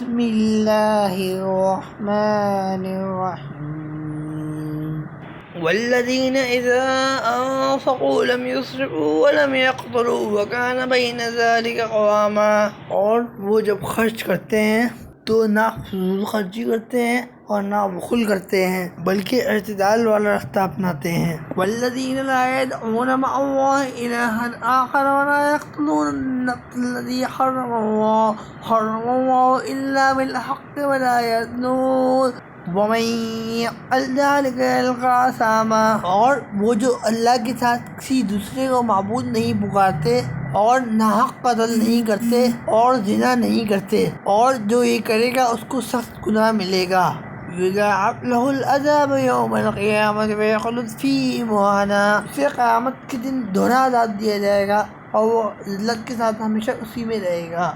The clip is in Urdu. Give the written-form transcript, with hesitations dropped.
بسم اللہ الرحمن الرحیم والذین اذا انفقوا لم يسرفوا ولم يقتروا وكان بین ذلک قواما، اور وہ جب خرچ کرتے ہیں تو نہ فضول خرچی کرتے ہیں اور نہ بخل کرتے ہیں، بلکہ اعتدال والا راستہ اپناتے ہیں۔ والذین لا يدعون مع اللہ الہا آخر ولا يقتلون النفس الذی حرم اللہ الا بالحق ولا يزنون ومن يفعل ذلك يلقى أثاما، اور وہ جو اللہ کے ساتھ کسی دوسرے کو معبود نہیں پکارتے اور ناحق قتل نہیں کرتے اور زنا نہیں کرتے، اور جو یہ کرے گا اس کو سخت گناہ ملے گا۔ يضاعف له العذاب يوم القيامة ويخلد فيه مهانا، اسے قیامت کے دن دوہرا عذاب دیا جائے گا اور وہ ذلت کے ساتھ ہمیشہ اسی میں رہے گا۔